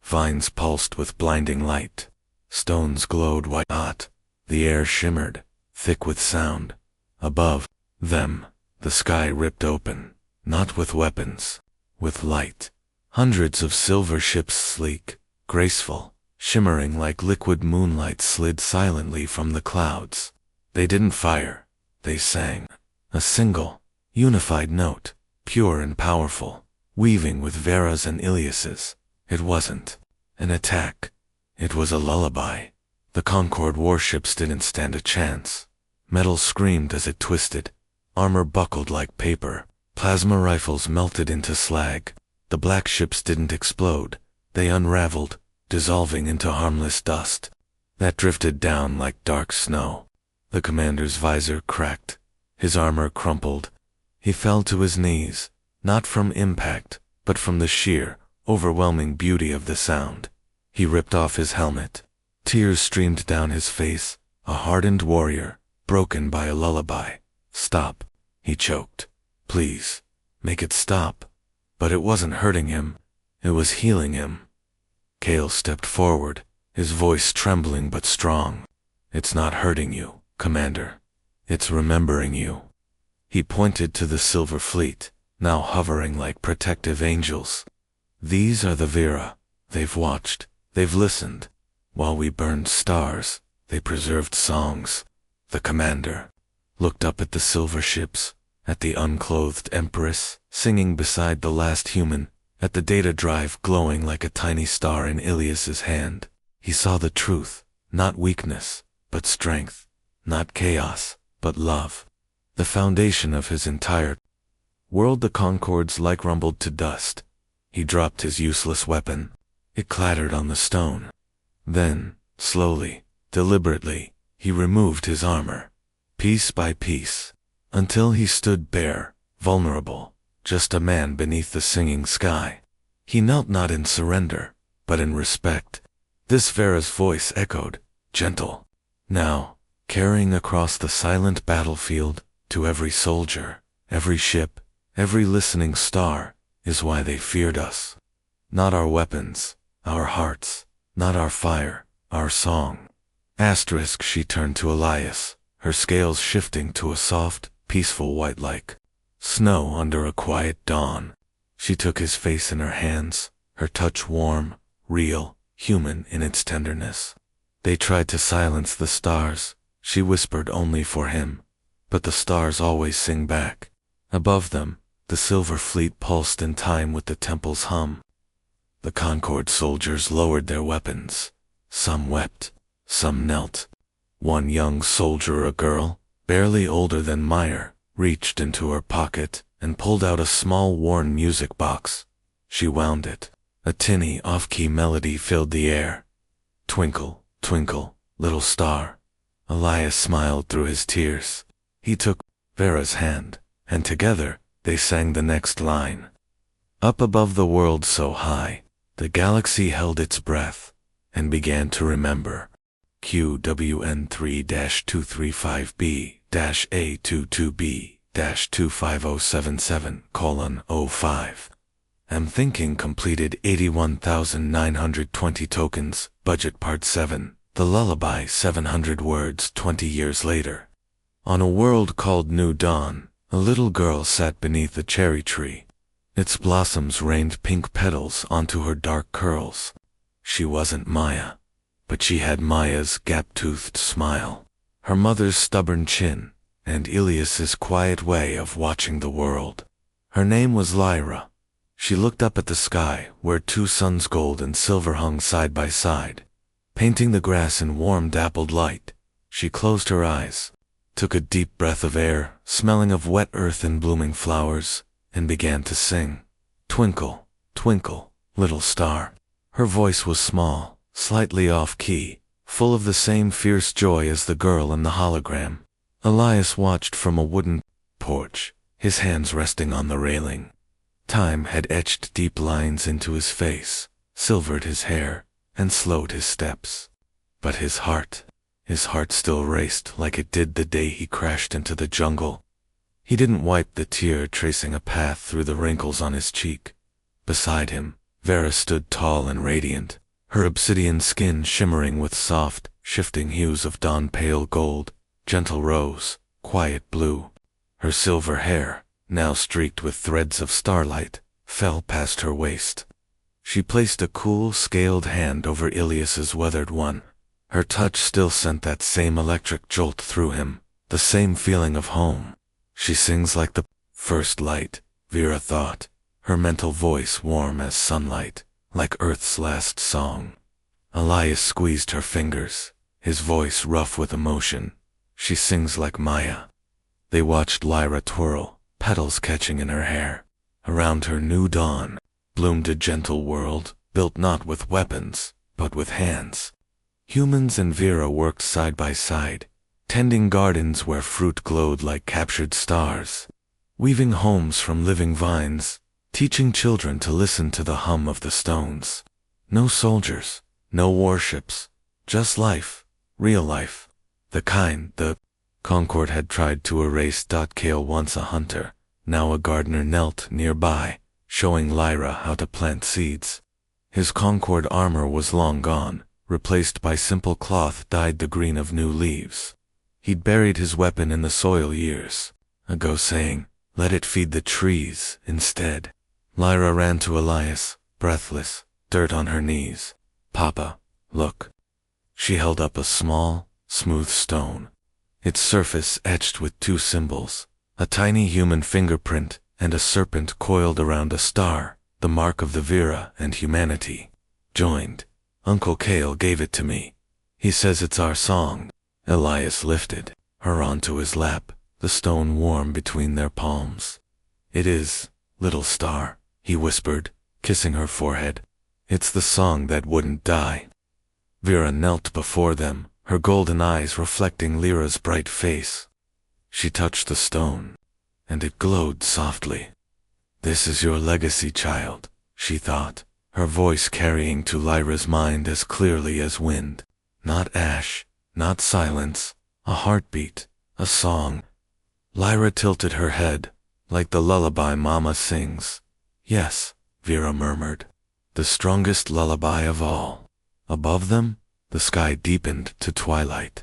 Vines pulsed with blinding light. Stones glowed white hot. The air shimmered, thick with sound. Above them, the sky ripped open, not with weapons, with light. Hundreds of silver ships, sleek, graceful, shimmering like liquid moonlight, slid silently from the clouds. They didn't fire, they sang. A single, unified note, pure and powerful, weaving with Vera's and Ilias's. It wasn't an attack. It was a lullaby. The Concord warships didn't stand a chance. Metal screamed as it twisted. Armor buckled like paper. Plasma rifles melted into slag. The black ships didn't explode. They unraveled, dissolving into harmless dust that drifted down like dark snow. The commander's visor cracked. His armor crumpled. He fell to his knees, not from impact, but from the sheer, overwhelming beauty of the sound. He ripped off his helmet. Tears streamed down his face, a hardened warrior, broken by a lullaby. "Stop," he choked. "Please, make it stop." But it wasn't hurting him. It was healing him. Kale stepped forward, his voice trembling but strong. "It's not hurting you, Commander. It's remembering you." He pointed to the Silver Fleet, now hovering like protective angels. "These are the Vera. They've watched, they've listened. While we burned stars, they preserved songs." The commander looked up at the silver ships, at the unclothed Empress, singing beside the last human, at the data drive glowing like a tiny star in Ilias's hand. He saw the truth, not weakness, but strength, not chaos, but love. The foundation of his entire world. The Concords like rumbled to dust. He dropped his useless weapon. It clattered on the stone. Then, slowly, deliberately, he removed his armor, piece by piece, until he stood bare, vulnerable, just a man beneath the singing sky. He knelt not in surrender, but in respect. This Vera's voice echoed, gentle, now, carrying across the silent battlefield, to every soldier, every ship, every listening star, is why they feared us. Not our weapons, our hearts, not our fire, our song. Asterisk. She turned to Elias, her scales shifting to a soft, peaceful white like snow under a quiet dawn. She took his face in her hands, her touch warm, real, human in its tenderness. "They tried to silence the stars," she whispered, "only for him. But the stars always sing back." Above them, the Silver Fleet pulsed in time with the temple's hum. The Concord soldiers lowered their weapons. Some wept, some knelt. One young soldier, a girl, barely older than Meyer, reached into her pocket and pulled out a small worn music box. She wound it. A tinny, off-key melody filled the air. "Twinkle, twinkle, little star." Elias smiled through his tears. He took Vera's hand, and together they sang the next line. Up above the world so high, the galaxy held its breath, and began to remember. QWN3-235B-A22B-25077:05. Am thinking completed 81,920 tokens, budget part 7, the lullaby 700 words 20 years later. On a world called New Dawn, a little girl sat beneath a cherry tree. Its blossoms rained pink petals onto her dark curls. She wasn't Maya, but she had Maya's gap-toothed smile, her mother's stubborn chin, and Ilias's quiet way of watching the world. Her name was Lyra. She looked up at the sky, where two suns, gold and silver, hung side by side, painting the grass in warm dappled light. She closed her eyes, took a deep breath of air, smelling of wet earth and blooming flowers, and began to sing. Twinkle, twinkle, little star. Her voice was small, slightly off-key, full of the same fierce joy as the girl in the hologram. Elias watched from a wooden porch, his hands resting on the railing. Time had etched deep lines into his face, silvered his hair, and slowed his steps. But his heart still raced like it did the day he crashed into the jungle. He didn't wipe the tear tracing a path through the wrinkles on his cheek. Beside him, Vera stood tall and radiant, her obsidian skin shimmering with soft, shifting hues of dawn pale gold, gentle rose, quiet blue. Her silver hair, now streaked with threads of starlight, fell past her waist. She placed a cool, scaled hand over Ilias's weathered one. Her touch still sent that same electric jolt through him, the same feeling of home. She sings like the first light, Vera thought, her mental voice warm as sunlight, like Earth's last song. Elias squeezed her fingers, his voice rough with emotion. She sings like Maya. They watched Lyra twirl, petals catching in her hair. Around her new dawn bloomed a gentle world, built not with weapons, but with hands. Humans and Vera worked side by side, tending gardens where fruit glowed like captured stars, weaving homes from living vines, teaching children to listen to the hum of the stones. No soldiers, no warships, just life, real life, the kind the Concord had tried to erase. Kale, once a hunter, now a gardener, knelt nearby, showing Lyra how to plant seeds. His Concord armor was long gone, replaced by simple cloth dyed the green of new leaves. He'd buried his weapon in the soil years ago, saying, "Let it feed the trees instead." Lyra ran to Elias, breathless, dirt on her knees. "Papa, look." She held up a small, smooth stone, its surface etched with two symbols, a tiny human fingerprint and a serpent coiled around a star, the mark of the Vera and humanity. Joined. Uncle Cale gave it to me. He says it's our song. Elias lifted her onto his lap, the stone warm between their palms. "It is, little star," he whispered, kissing her forehead. "It's the song that wouldn't die." Vera knelt before them, her golden eyes reflecting Lyra's bright face. She touched the stone, and it glowed softly. "This is your legacy, child," she thought, her voice carrying to Lyra's mind as clearly as wind. Not ash, not silence, a heartbeat, a song. Lyra tilted her head, like the lullaby Mama sings. "Yes," Vera murmured, "the strongest lullaby of all." Above them, the sky deepened to twilight.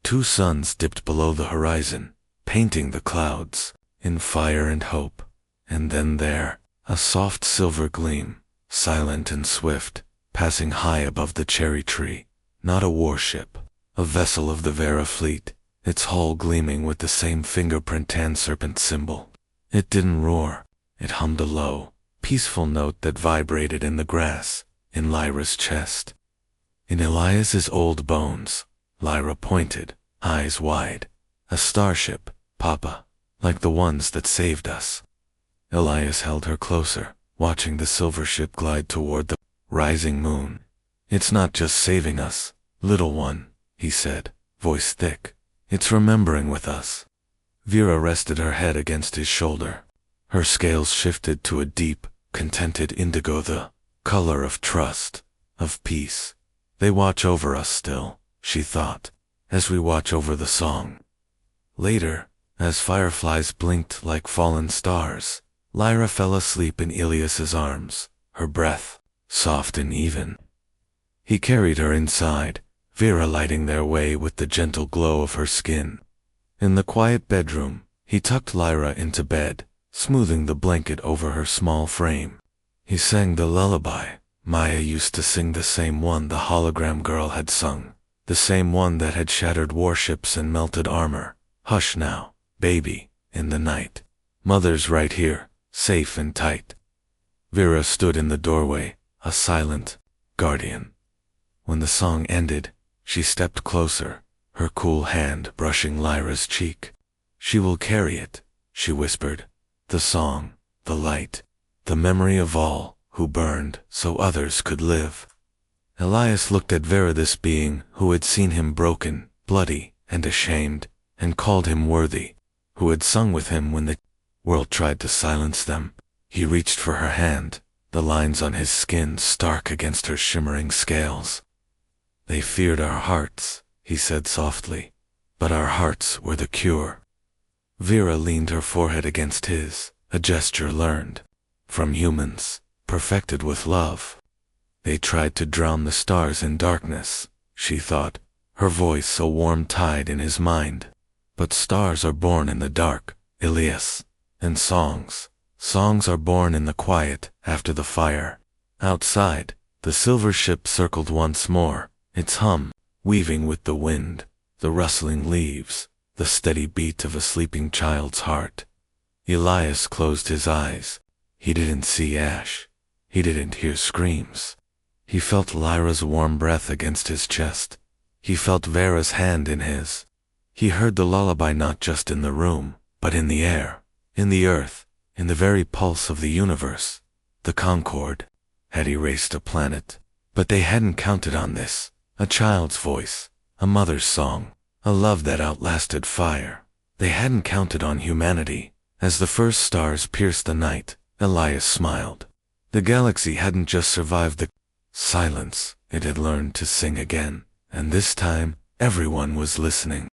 Two suns dipped below the horizon, painting the clouds in fire and hope. And then there, a soft silver gleam, silent and swift, passing high above the cherry tree. Not a warship, a vessel of the Vera fleet, its hull gleaming with the same fingerprint tan serpent symbol. It didn't roar, it hummed a low, peaceful note that vibrated in the grass, in Lyra's chest. In Elias's old bones, Lyra pointed, eyes wide. "A starship, Papa, like the ones that saved us." Elias held her closer, watching the silver ship glide toward the rising moon. "It's not just saving us, little one," he said, voice thick. "It's remembering with us." Vera rested her head against his shoulder. Her scales shifted to a deep, contented indigo, the color of trust, of peace. "They watch over us still," she thought, "as we watch over the song." Later, as fireflies blinked like fallen stars, Lyra fell asleep in Ilias's arms, her breath soft and even. He carried her inside, Vera lighting their way with the gentle glow of her skin. In the quiet bedroom, he tucked Lyra into bed, smoothing the blanket over her small frame. He sang the lullaby. Maya used to sing the same one the hologram girl had sung, the same one that had shattered warships and melted armor. "Hush now, baby, in the night. Mother's right here, safe and tight." Vera stood in the doorway, a silent guardian. When the song ended, she stepped closer, her cool hand brushing Lyra's cheek. "She will carry it," she whispered. "The song, the light, the memory of all who burned so others could live." Elias looked at Vera, this being who had seen him broken, bloody, and ashamed, and called him worthy, who had sung with him when the world tried to silence them. He reached for her hand, the lines on his skin stark against her shimmering scales. They feared our hearts, he said softly, but our hearts were the cure. Vera leaned her forehead against his, a gesture learned from humans, perfected with love. They tried to drown the stars in darkness, she thought, her voice a warm tide in his mind. But stars are born in the dark, Elias, and songs are born in the quiet after the fire. Outside, the silver ship circled once more, its hum weaving with the wind, the rustling leaves, the steady beat of a sleeping child's heart. Elias closed his eyes. He didn't see ash. He didn't hear screams. He felt Lyra's warm breath against his chest. He felt Vera's hand in his. He heard the lullaby not just in the room, but in the air, in the earth, in the very pulse of the universe. The Concord had erased a planet, but they hadn't counted on this. A child's voice, a mother's song, a love that outlasted fire. They hadn't counted on humanity. As the first stars pierced the night, Elias smiled. The galaxy hadn't just survived the silence, it had learned to sing again, and this time, everyone was listening.